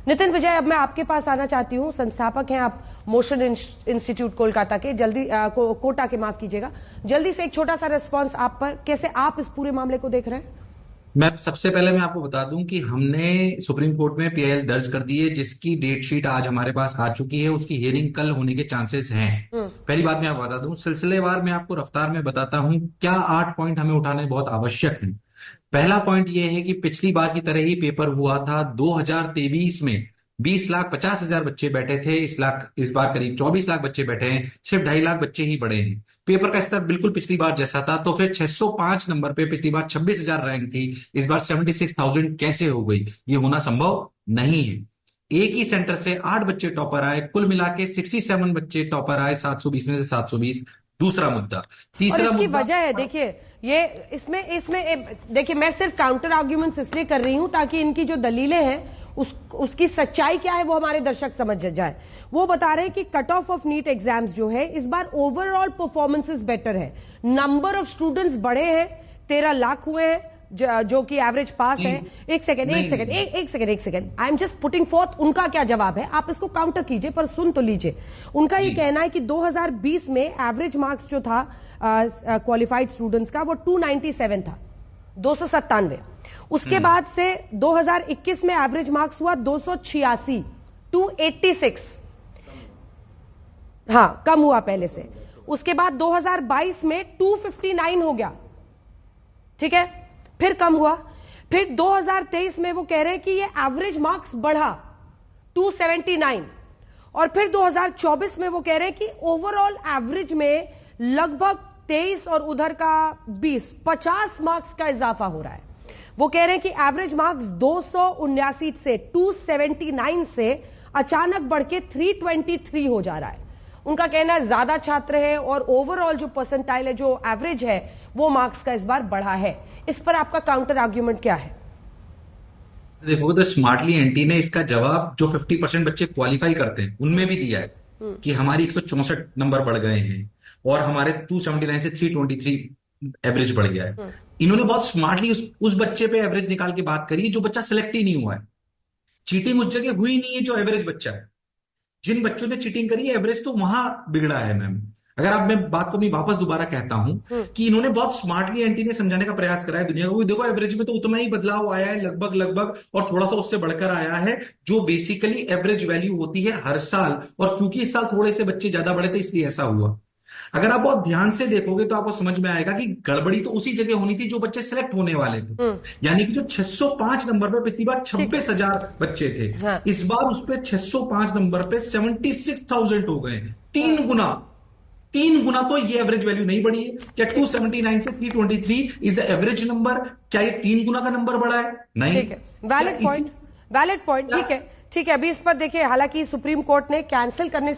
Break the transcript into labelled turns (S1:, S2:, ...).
S1: नितिन विजय, अब मैं आपके पास आना चाहती हूं। संस्थापक हैं आप मोशन इंस्टीट्यूट कोलकाता के। जल्दी कोटा के, माफ कीजिएगा। जल्दी से एक छोटा सा रिस्पांस आप पर, कैसे आप इस पूरे मामले को देख रहे हैं?
S2: सबसे पहले मैं आपको बता दूं कि हमने सुप्रीम कोर्ट में पीआईएल दर्ज कर दी है, जिसकी डेट शीट आज हमारे पास आ चुकी है। उसकी हियरिंग कल होने के चांसेस हैं। पहली बात मैं आपको बता दूं, सिलसिलेवार मैं आपको रफ्तार में बताता हूं क्या 8 पॉइंट हमें उठाने बहुत आवश्यक है। पहला पॉइंट यह है कि पिछली बार की तरह ही पेपर हुआ था 2023 में। 20,50,000 बच्चे बैठे थे। इस बार करीब 24 लाख बच्चे बैठे हैं। सिर्फ 2.5 लाख बच्चे ही पढ़े हैं। पेपर का स्तर बिल्कुल पिछली बार जैसा था। तो फिर 605 नंबर पे पिछली बार 26,000 रैंक थी, इस बार 76,000 कैसे हो गई? ये होना संभव नहीं है। एक ही सेंटर से 8 बच्चे टॉपर आए, कुल मिला के 67 बच्चे टॉपर आए, 720 में से 720। दूसरा मुद्दा।
S1: और
S2: तीसरा
S1: इसकी
S2: मुद्दा
S1: वजह है, देखिए ये इसमें देखिए, मैं सिर्फ काउंटर आर्ग्यूमेंट्स इसलिए कर रही हूं ताकि इनकी जो दलीलें हैं उसकी सच्चाई क्या है वो हमारे दर्शक समझ जाए। वो बता रहे हैं कि कट ऑफ नीट एग्जाम्स जो है इस बार ओवरऑल परफॉर्मेंसेस बेटर है, नंबर ऑफ स्टूडेंट्स बढ़े हैं, 13 लाख हुए हैं जो कि एवरेज पास है। एक second I am just putting fourth उनका क्या जवाब है, आप इसको काउंटर कीजिए पर सुन तो लीजिए। उनका ये कहना है कि 2020 में एवरेज मार्क्स जो था क्वालिफाइड स्टूडेंट्स का वो 297 था, 297। उसके बाद से 2021 में एवरेज मार्क्स हुआ 286, 286। हां, कम हुआ पहले से। उसके बाद 2022 में 259 हो गया, ठीक है, फिर कम हुआ। फिर 2023 में वो कह रहे हैं कि ये एवरेज मार्क्स बढ़ा 279, और फिर 2024 में वो कह रहे हैं कि ओवरऑल एवरेज में लगभग 23 और उधर का 50 मार्क्स का इजाफा हो रहा है। वो कह रहे हैं कि एवरेज मार्क्स 279 से 279 से अचानक बढ़ के 323 हो जा रहा है। उनका कहना है ज्यादा छात्र हैं और ओवरऑल जो परसेंटाइल है, जो एवरेज है, वो मार्क्स का इस बार बढ़ा है। इस पर आपका काउंटर आर्ग्यूमेंट क्या है?
S2: देखो, तो स्मार्टली एंटी ने इसका जवाब जो 50% बच्चे क्वालिफाई करते हैं उनमें भी दिया है कि हमारी 164 नंबर बढ़ गए हैं और हमारे 279 से 323 एवरेज बढ़ गया है। इन्होंने बहुत स्मार्टली उस बच्चे पे एवरेज निकाल के बात करी जो बच्चा सिलेक्ट ही नहीं हुआ है। चीटिंग उस जगह हुई नहीं है जो एवरेज बच्चा है। जिन बच्चों ने चीटिंग करी है, एवरेज तो वहां बिगड़ा है मैम। अगर आप, मैं बात को भी वापस दोबारा कहता हूं कि इन्होंने बहुत स्मार्टली एंटी ने समझाने का प्रयास करा है दुनिया को। देखो, एवरेज में तो उतना ही बदलाव आया है लगभग, और थोड़ा सा उससे बढ़कर आया है, जो बेसिकली एवरेज वैल्यू होती है हर साल। और क्योंकि इस साल थोड़े से बच्चे ज्यादा बढ़े थे इसलिए ऐसा हुआ। अगर आप बहुत ध्यान से देखोगे तो आपको समझ में आएगा कि गड़बड़ी तो उसी जगह होनी थी जो बच्चे सिलेक्ट होने वाले थे। यानी कि जो 605 नंबर पर पिछली बार 26,000 बच्चे थे,
S1: हाँ।
S2: इस बार उस पे 605 नंबर पे 76,000 हो गए। 3 गुना तो ये एवरेज वैल्यू नहीं बढ़ी है। क्या 279 से 323 इज एवरेज नंबर? क्या ये 3 गुना का नंबर बढ़ा है? नहीं।
S1: ठीक है, वैलिड पॉइंट, ठीक है। अभी इस पर देखिए, हालांकि सुप्रीम कोर्ट ने कैंसिल करने से